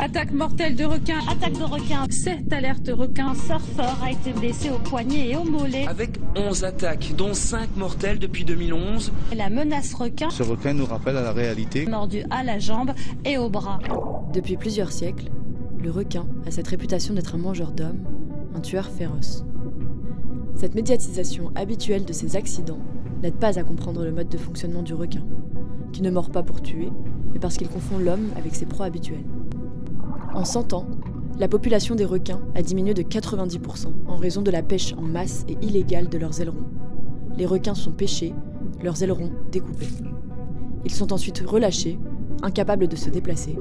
Attaque mortelle de requin. Attaque de requin. 7 alertes requins. Un surfeur a été blessé au poignet et au mollet. Avec 11 attaques, dont 5 mortelles depuis 2011. La menace requin. Ce requin nous rappelle à la réalité. Mordu à la jambe et au bras. Depuis plusieurs siècles, le requin a cette réputation d'être un mangeur d'hommes, un tueur féroce. Cette médiatisation habituelle de ces accidents n'aide pas à comprendre le mode de fonctionnement du requin, qui ne mord pas pour tuer, mais parce qu'il confond l'homme avec ses proies habituelles. En 100 ans, la population des requins a diminué de 90% en raison de la pêche en masse et illégale de leurs ailerons. Les requins sont pêchés, leurs ailerons découpés. Ils sont ensuite relâchés, incapables de se déplacer.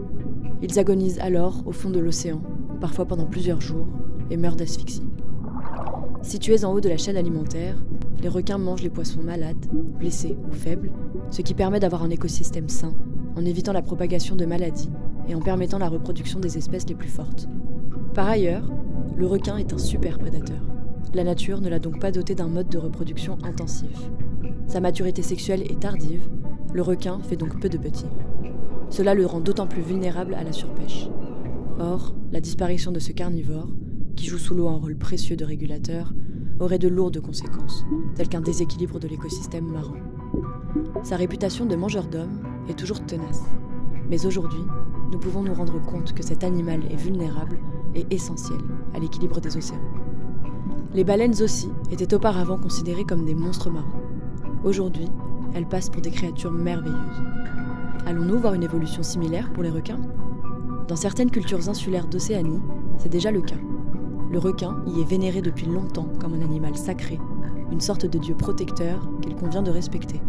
Ils agonisent alors au fond de l'océan, parfois pendant plusieurs jours, et meurent d'asphyxie. Situés en haut de la chaîne alimentaire, les requins mangent les poissons malades, blessés ou faibles, ce qui permet d'avoir un écosystème sain, en évitant la propagation de maladies et en permettant la reproduction des espèces les plus fortes. Par ailleurs, le requin est un super prédateur. La nature ne l'a donc pas doté d'un mode de reproduction intensif. Sa maturité sexuelle est tardive, le requin fait donc peu de petits. Cela le rend d'autant plus vulnérable à la surpêche. Or, la disparition de ce carnivore, qui joue sous l'eau un rôle précieux de régulateur, aurait de lourdes conséquences, telles qu'un déséquilibre de l'écosystème marin. Sa réputation de mangeur d'hommes est toujours tenace. Mais aujourd'hui, nous pouvons nous rendre compte que cet animal est vulnérable et essentiel à l'équilibre des océans. Les baleines aussi étaient auparavant considérées comme des monstres marins. Aujourd'hui, elles passent pour des créatures merveilleuses. Allons-nous voir une évolution similaire pour les requins ? Dans certaines cultures insulaires d'Océanie, c'est déjà le cas. Le requin y est vénéré depuis longtemps comme un animal sacré, une sorte de dieu protecteur qu'il convient de respecter.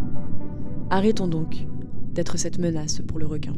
Arrêtons donc d'être cette menace pour le requin.